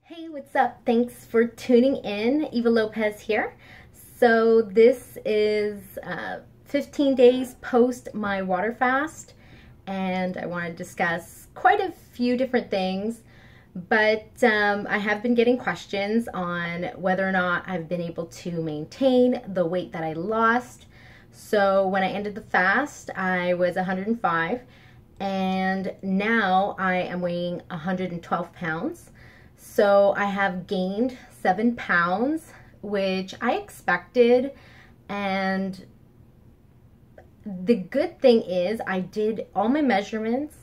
Hey, what's up? Thanks for tuning in. Eva Lopez here. So this is 15 days post my water fast, and I want to discuss quite a few different things, but I have been getting questions on whether or not I've been able to maintain the weight that I lost. So when I ended the fast, I was 105, and now I am weighing 112 pounds. So I have gained 7 pounds, which I expected, and the good thing is I did all my measurements,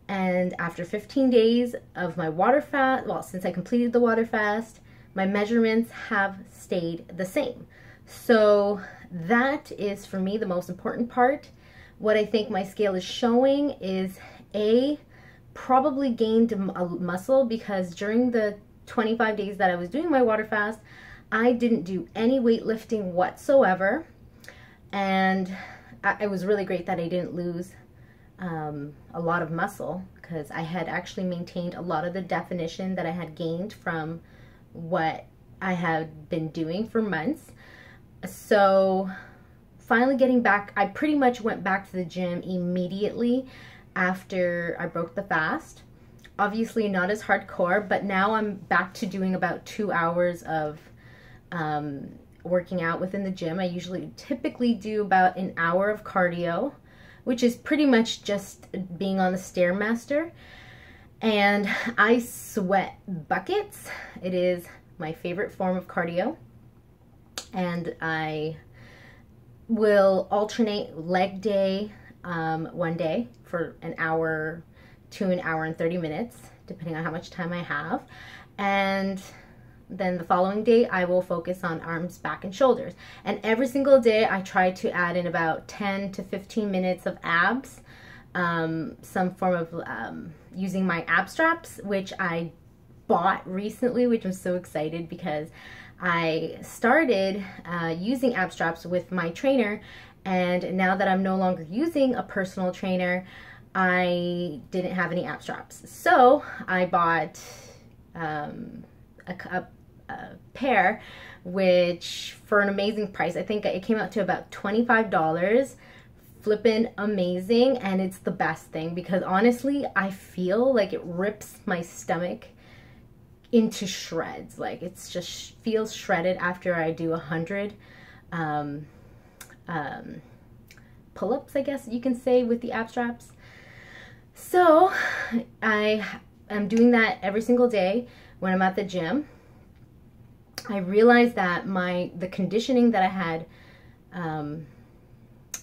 and after 15 days of my water fast, well, since I completed the water fast, my measurements have stayed the same. So that is, for me, the most important part. What I think my scale is showing is probably gained a muscle, because during the 25 days that I was doing my water fast, I didn't do any weightlifting whatsoever, and it was really great that I didn't lose a lot of muscle, because I had actually maintained a lot of the definition that I had gained from what I had been doing for months. So finally getting back, I pretty much went back to the gym immediately after I broke the fast. Obviously not as hardcore, but now I'm back to doing about 2 hours of working out within the gym. I typically do about an hour of cardio, which is pretty much just being on the Stairmaster, and I sweat buckets. It is my favorite form of cardio, and I will alternate leg day one day for an hour to an hour and 30 minutes, depending on how much time I have. And then the following day, I will focus on arms, back, and shoulders. And every single day, I try to add in about 10 to 15 minutes of abs, some form of using my ab straps, which I bought recently, which I'm so excited because I started using ab straps with my trainer, and now that I'm no longer using a personal trainer, I didn't have any ab straps. So I bought a pair, which for an amazing price. I think it came out to about $25. Flippin' amazing, and it's the best thing, because honestly, I feel like it rips my stomach into shreds. Like, it's just feels shredded after I do 100 pull-ups, I guess you can say, with the ab straps. So I am doing that every single day when I'm at the gym. I realized that the conditioning that I had,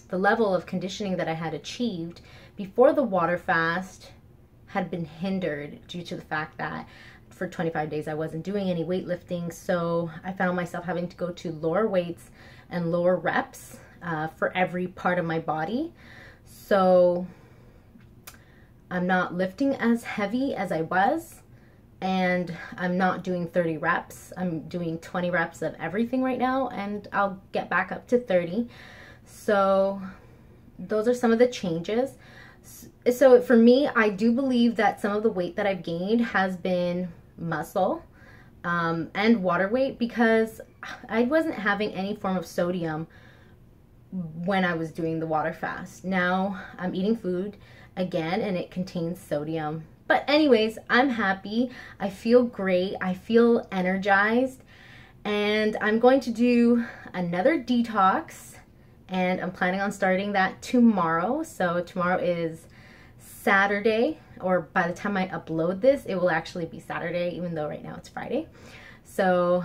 the level of conditioning that I had achieved before the water fast had been hindered due to the fact that for 25 days I wasn't doing any weightlifting. So I found myself having to go to lower weights and lower reps for every part of my body. So I'm not lifting as heavy as I was, and I'm not doing 30 reps. I'm doing 20 reps of everything right now, and I'll get back up to 30. So those are some of the changes. So for me, I do believe that some of the weight that I've gained has been muscle and water weight, because I wasn't having any form of sodium when I was doing the water fast. Now I'm eating food again, and it contains sodium. But anyways, I'm happy. I feel great. I feel energized, and I'm going to do another detox, and I'm planning on starting that tomorrow. So tomorrow is Saturday, or by the time I upload this, it will actually be Saturday, even though right now it's Friday. So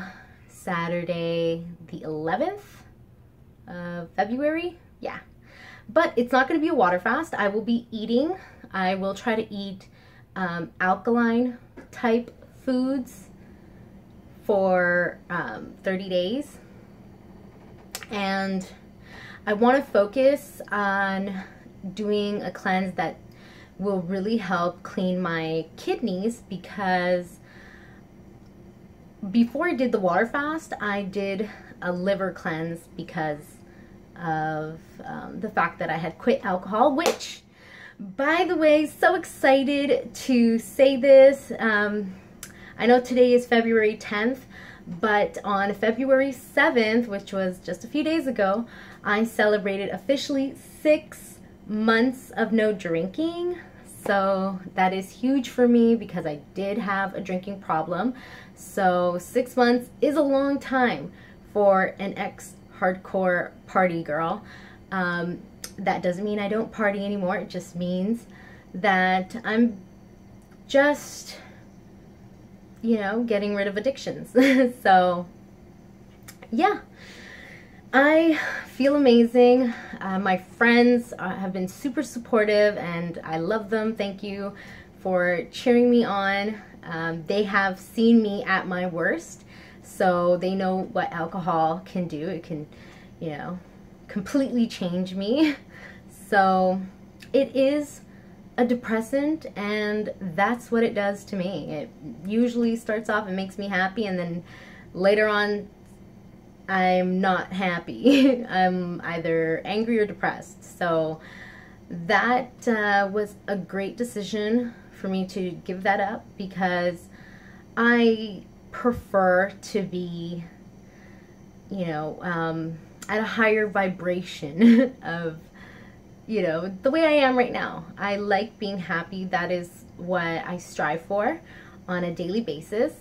Saturday the 11th of February, yeah. But it's not going to be a water fast. I will be eating. I will try to eat alkaline type foods for 30 days. And I want to focus on doing a cleanse that will really help clean my kidneys, because before I did the water fast, I did a liver cleanse because of the fact that I had quit alcohol, which, by the way, so excited to say this. I know today is February 10th, but on February 7th, which was just a few days ago, I celebrated officially 6 months of no drinking. So that is huge for me because I did have a drinking problem. So 6 months is a long time for an ex-hardcore party girl. That doesn't mean I don't party anymore. It just means that I'm just, you know, getting rid of addictions. So yeah, I feel amazing. My friends have been super supportive and I love them. Thank you for cheering me on. They have seen me at my worst, so they know what alcohol can do. It can, you know, completely change me. So it is a depressant, and that's what it does to me. It usually starts off and makes me happy, and then later on I'm not happy. I'm either angry or depressed. So that was a great decision for me to give that up, because I prefer to be, you know, at a higher vibration of, you know, the way I am right now. I like being happy. That is what I strive for on a daily basis.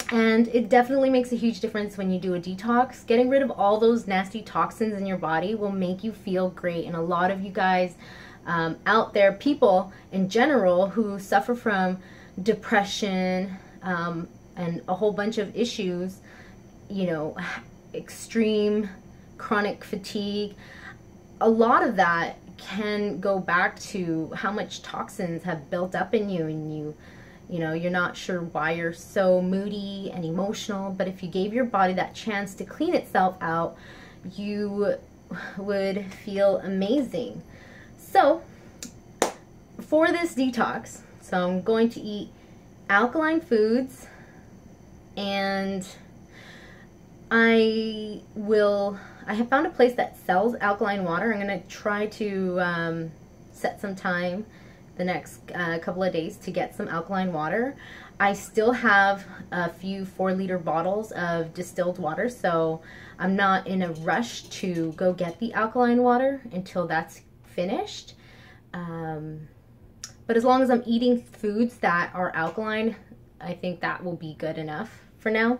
And it definitely makes a huge difference when you do a detox. Getting rid of all those nasty toxins in your body will make you feel great. And a lot of you guys out there, people in general who suffer from depression and a whole bunch of issues, you know, extreme chronic fatigue, a lot of that can go back to how much toxins have built up in you, and you know, you're not sure why you're so moody and emotional. But if you gave your body that chance to clean itself out, you would feel amazing. So for this detox, so I'm going to eat alkaline foods, and I have found a place that sells alkaline water. I'm going to try to set some time the next couple of days to get some alkaline water. I still have a few 4-liter bottles of distilled water, so I'm not in a rush to go get the alkaline water until that's finished. But as long as I'm eating foods that are alkaline, I think that will be good enough for now.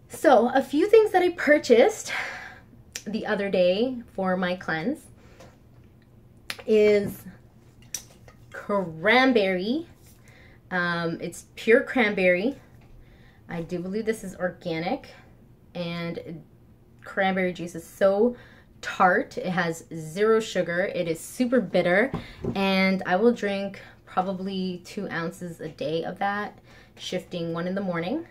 So a few things that I purchased the other day for my cleanse is cranberry. It's pure cranberry. I do believe this is organic, and cranberry juice is so tart. It has 0 sugar. It is super bitter, and I will drink probably 2 ounces a day of that, shifting 1 in the morning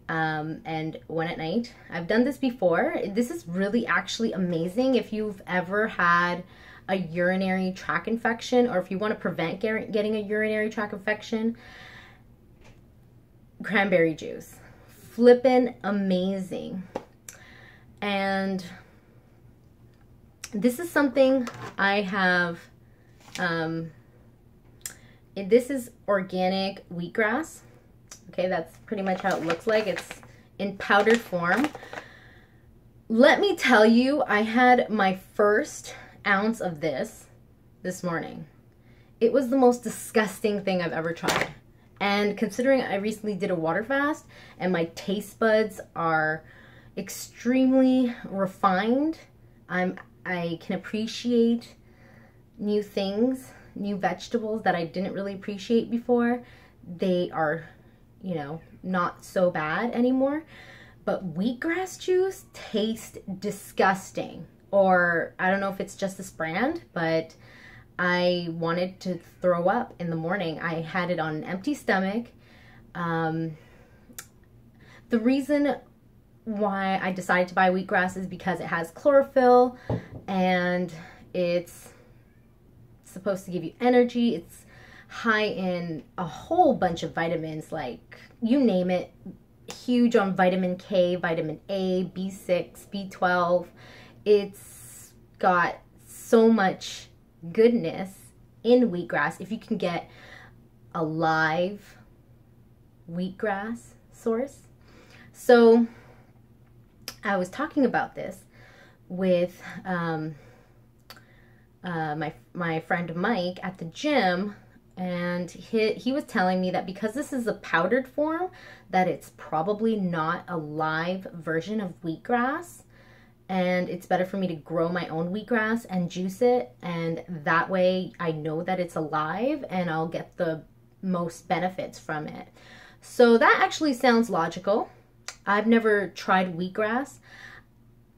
and 1 at night. I've done this before. This is really actually amazing if you've ever had a urinary tract infection, or if you want to prevent getting a urinary tract infection. Cranberry juice, flippin' amazing. And this is something I have, this is organic wheatgrass. Okay, that's pretty much how it looks like. It's in powdered form. Let me tell you, I had my first ounce of this morning. It was the most disgusting thing I've ever tried. And considering I recently did a water fast and my taste buds are extremely refined, I can appreciate new things, new vegetables that I didn't really appreciate before. They are, you know, not so bad anymore. But wheatgrass juice tastes disgusting. Or I don't know if it's just this brand, but I wanted to throw up in the morning. I had it on an empty stomach. The reason why I decided to buy wheatgrass is because it has chlorophyll and it's supposed to give you energy. It's high in a whole bunch of vitamins, like you name it. Huge on vitamin K, vitamin A, B6, B12. It's got so much goodness in wheatgrass. If you can get a live wheatgrass source. So I was talking about this with my friend Mike at the gym, and he was telling me that because this is a powdered form, that it's probably not a live version of wheatgrass, and it's better for me to grow my own wheatgrass and juice it, and that way I know that it's alive and I'll get the most benefits from it. So that actually sounds logical. I've never tried wheatgrass.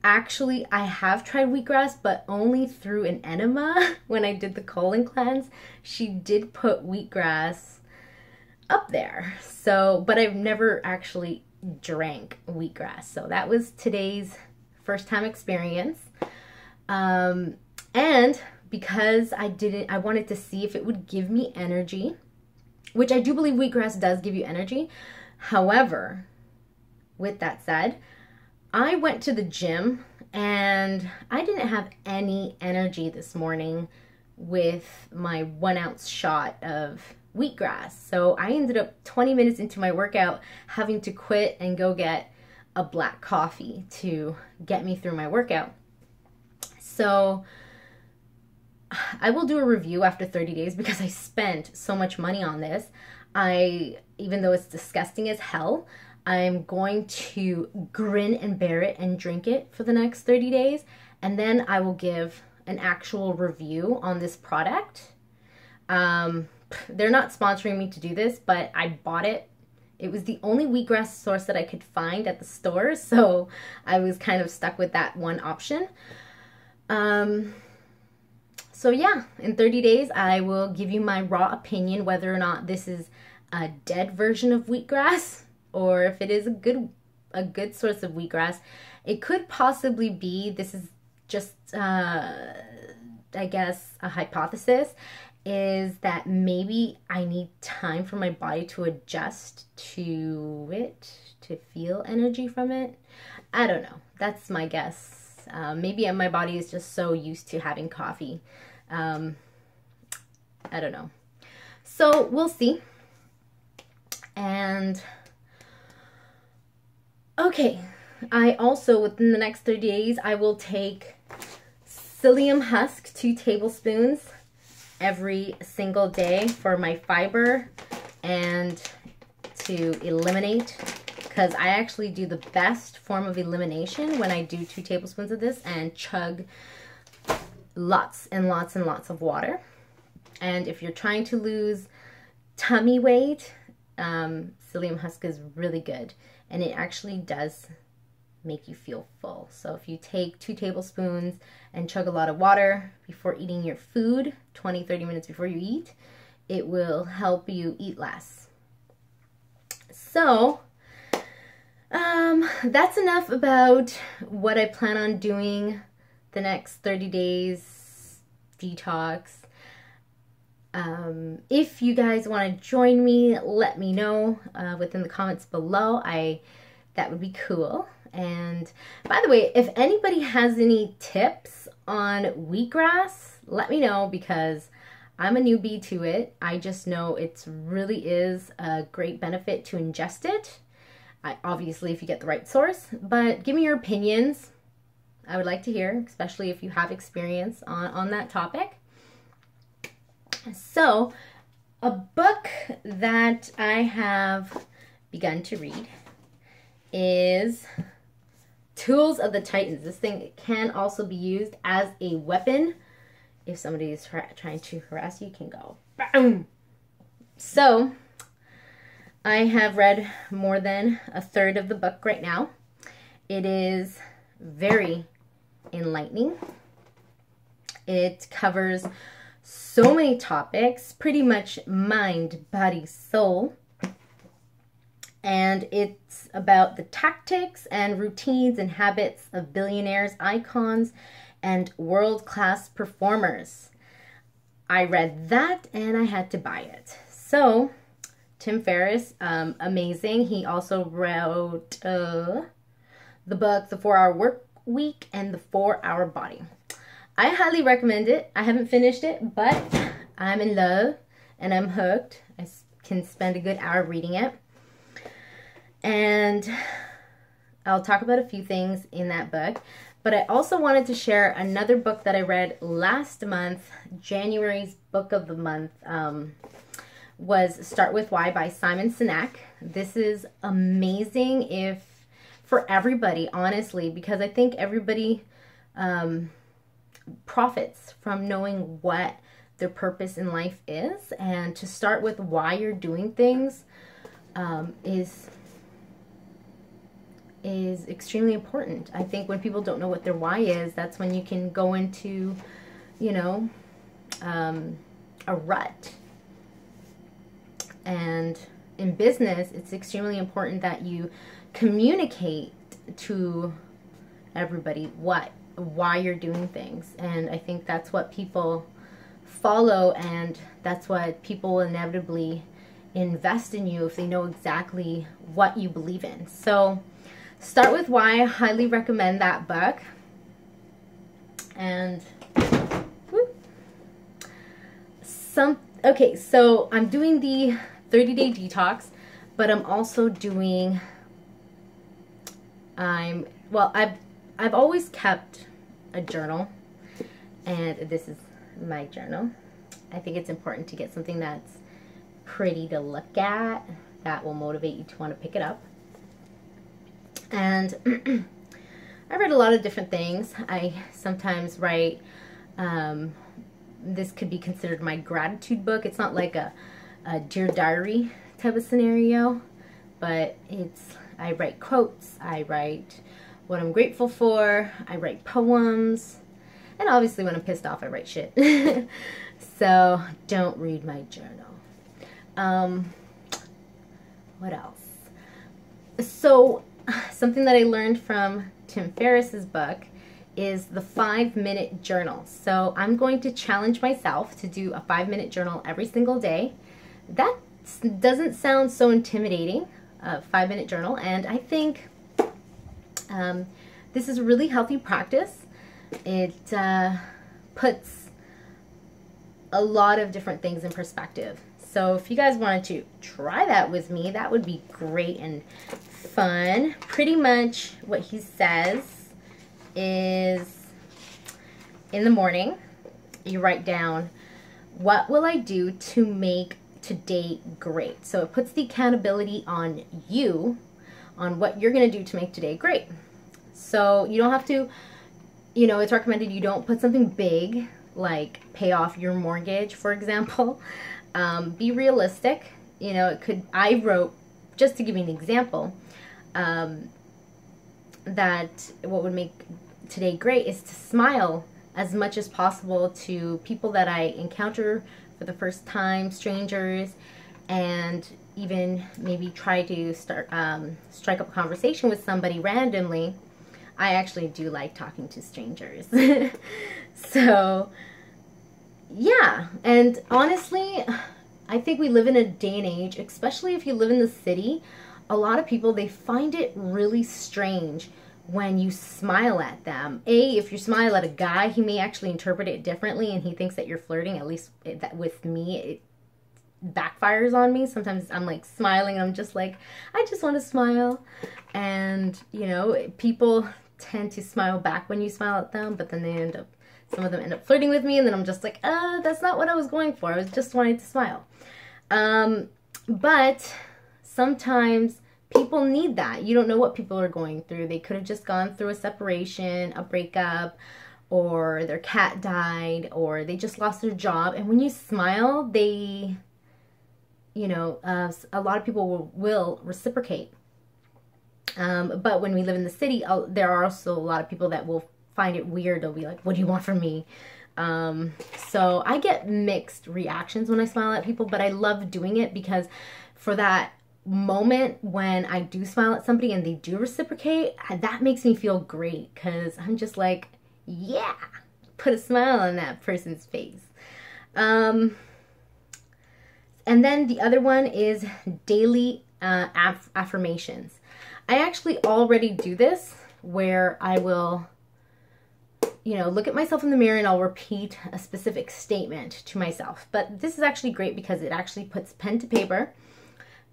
Actually, I have tried wheatgrass, but only through an enema. When I did the colon cleanse, she did put wheatgrass up there. So, but I've never actually drank wheatgrass. So that was today's first time experience. And because I wanted to see if it would give me energy, which I do believe wheatgrass does give you energy. However, with that said, I went to the gym and I didn't have any energy this morning with my 1 ounce shot of wheatgrass. So I ended up 20 minutes into my workout having to quit and go get a black coffee to get me through my workout. So I will do a review after 30 days because I spent so much money on this. Even though it's disgusting as hell, I'm going to grin and bear it and drink it for the next 30 days. And then I will give an actual review on this product. They're not sponsoring me to do this, but I bought it. It was the only wheatgrass source that I could find at the store, so I was kind of stuck with that one option. So yeah, in 30 days, I will give you my raw opinion whether or not this is a dead version of wheatgrass or if it is a good source of wheatgrass. It could possibly be, this is just, I guess, a hypothesis, is that maybe I need time for my body to adjust to it, to feel energy from it. I don't know. That's my guess. Maybe my body is just so used to having coffee. I don't know. So we'll see. And okay, I also, within the next 30 days, I will take psyllium husk, 2 tablespoons every single day for my fiber and to eliminate, because I actually do the best form of elimination when I do 2 tablespoons of this and chug lots and lots and lots of water. And if you're trying to lose tummy weight, psyllium husk is really good, and it actually does make you feel full. So if you take 2 tablespoons and chug a lot of water before eating your food, 20-30 minutes before you eat, it will help you eat less. So that's enough about what I plan on doing the next 30 days detox. If you guys want to join me, let me know within the comments below. That would be cool. And by the way, if anybody has any tips on wheatgrass, let me know, because I'm a newbie to it. I just know it really is a great benefit to ingest it. Obviously, if you get the right source, but give me your opinions. I would like to hear, especially if you have experience on that topic. So, a book that I have begun to read is Tools of the Titans. This thing can also be used as a weapon. If somebody is trying to harass you, you can go boom. So, I have read more than a third of the book right now. It is very enlightening. It covers so many topics, pretty much mind, body, soul. And it's about the tactics and routines and habits of billionaires, icons, and world-class performers. I read that and I had to buy it. So, Tim Ferriss, amazing. He also wrote the book, The 4-Hour Work Week and The 4-Hour Body. I highly recommend it. I haven't finished it, but I'm in love and I'm hooked. I can spend a good hour reading it. And I'll talk about a few things in that book. But I also wanted to share another book that I read last month. January's book of the month was Start With Why by Simon Sinek. This is amazing for everybody, honestly, because I think everybody profits from knowing what their purpose in life is. And to start with why you're doing things is extremely important. I think when people don't know what their why is, that's when you can go into, you know, a rut. And in business, it's extremely important that you communicate to everybody why you're doing things. And I think that's what people follow, and that's what people will inevitably invest in you if they know exactly what you believe in. So Start With Why, I highly recommend that book. And okay, so I'm doing the 30-day detox, but I'm also doing, I've always kept a journal, and this is my journal. I think it's important to get something that's pretty to look at, that will motivate you to want to pick it up. And I read a lot of different things. I sometimes write, this could be considered my gratitude book. It's not like a Dear Diary type of scenario, but I write quotes, I write what I'm grateful for, I write poems, and obviously when I'm pissed off I write shit. So don't read my journal. What else? So something that I learned from Tim Ferriss's book is the 5-minute journal. So I'm going to challenge myself to do a 5-minute journal every single day. That doesn't sound so intimidating, a 5-minute journal, and I think this is a really healthy practice. It puts a lot of different things in perspective. So if you guys wanted to try that with me, that would be great and fun. Pretty much what he says is, in the morning, you write down, what will I do to make today great? So it puts the accountability on you, on what you're going to do to make today great. So you don't have to, you know, it's recommended you don't put something big, like pay off your mortgage, for example. Be realistic. You know, I wrote, just to give you an example, that what would make today great is to smile as much as possible to people that I encounter for the first time, strangers, and even maybe try to strike up a conversation with somebody randomly. I actually do like talking to strangers. So yeah, and honestly, I think we live in a day and age, especially if you live in the city, a lot of people, they find it really strange when you smile at them. If you smile at a guy, he may actually interpret it differently and he thinks that you're flirting. At least with me, it backfires on me. Sometimes I'm like smiling and I'm just like, I just want to smile. And, you know, people tend to smile back when you smile at them, but then some of them end up flirting with me, and then I'm just like, that's not what I was going for. I was just wanting to smile. But sometimes people need that. You don't know what people are going through. They could have just gone through a separation, a breakup, or their cat died, or they just lost their job. And when you smile, they, you know, a lot of people will reciprocate. But when we live in the city, there are also a lot of people that will find it weird. They'll be like, what do you want from me? So I get mixed reactions when I smile at people, but I love doing it because for that moment when I do smile at somebody and they do reciprocate, that makes me feel great because I'm just like, yeah, put a smile on that person's face. And then the other one is daily affirmations. I actually already do this where I will, you know, look at myself in the mirror and I'll repeat a specific statement to myself. But this is actually great because it actually puts pen to paper.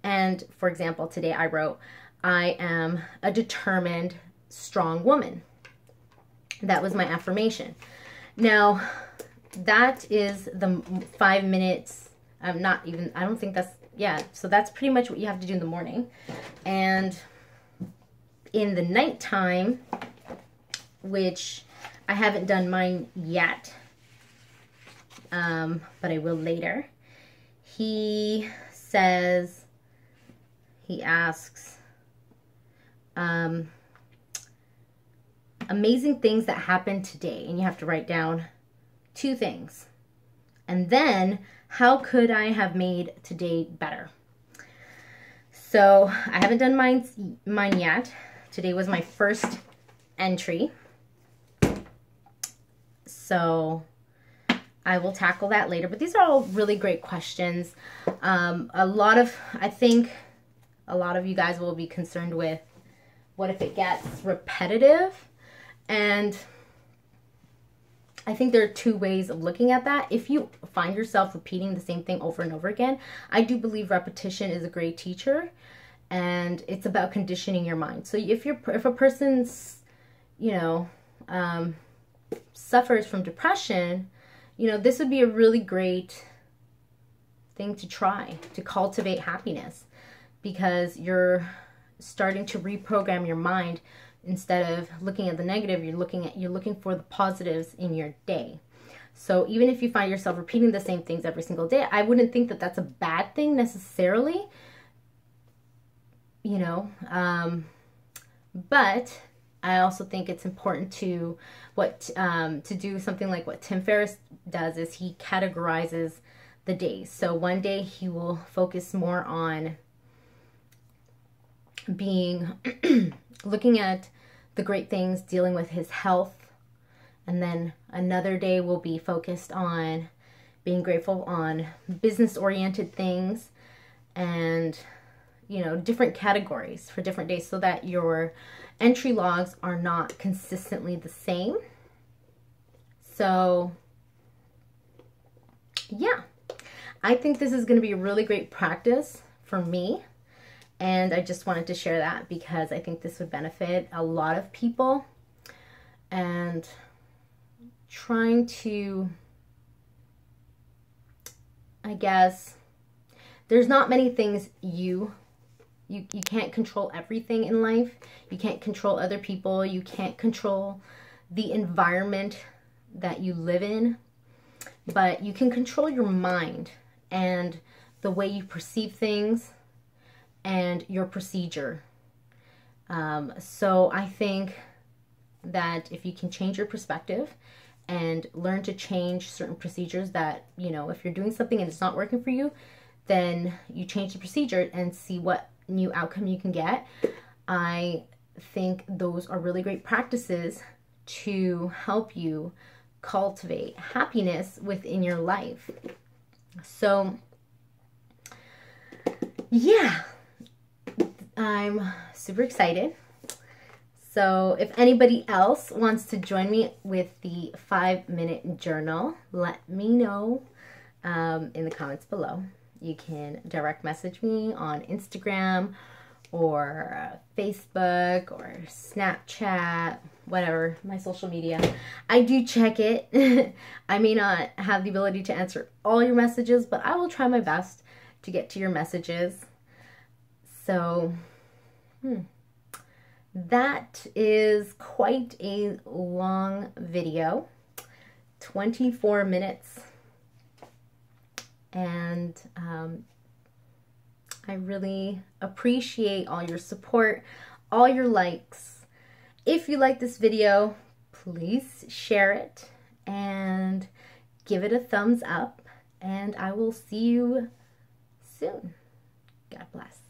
And for example, today I wrote, I am a determined, strong woman. That was my affirmation. Now, that is the 5 minutes. Not even, I don't think that's, yeah. So that's pretty much what you have to do in the morning. And in the nighttime, which I haven't done mine yet, but I will later. He asks, amazing things that happened today. And you have to write down 2 things. And then, how could I have made today better? So I haven't done mine yet. Today was my first entry. So I will tackle that later. But these are all really great questions. I think a lot of you guys will be concerned with, what if it gets repetitive? And I think there are 2 ways of looking at that. If you find yourself repeating the same thing over and over again, I do believe repetition is a great teacher, and it's about conditioning your mind. So if a person's, suffers from depression, this would be a really great thing to try to cultivate happiness, because you're starting to reprogram your mind. Instead of looking at the negative, you're looking for the positives in your day. So even if you find yourself repeating the same things every single day, I wouldn't think that that's a bad thing necessarily, but I also think it's important to do something like what Tim Ferriss does, is he categorizes the days. So one day he will focus more on looking at the great things, dealing with his health. And then another day will be focused on being grateful on business-oriented things, and, different categories for different days, so that your entry logs are not consistently the same. So, yeah, I think this is going to be a really great practice for me. And I just wanted to share that because I think this would benefit a lot of people. And trying to, I guess, there's not many things you can't control everything in life. You can't control other people. You can't control the environment that you live in. But you can control your mind and the way you perceive things and your procedure. So I think that if you can change your perspective and learn to change certain procedures, that, if you're doing something and it's not working for you, then you change the procedure and see what new outcome you can get. I think those are really great practices to help you cultivate happiness within your life. So, yeah. I'm super excited. So if anybody else wants to join me with the 5-minute journal, let me know in the comments below. You can direct message me on Instagram or Facebook or Snapchat, whatever, my social media. I do check it. I may not have the ability to answer all your messages, but I will try my best to get to your messages. So, that is quite a long video, 24 minutes, and I really appreciate all your support, all your likes. If you like this video, please share it and give it a thumbs up, and I will see you soon. God bless.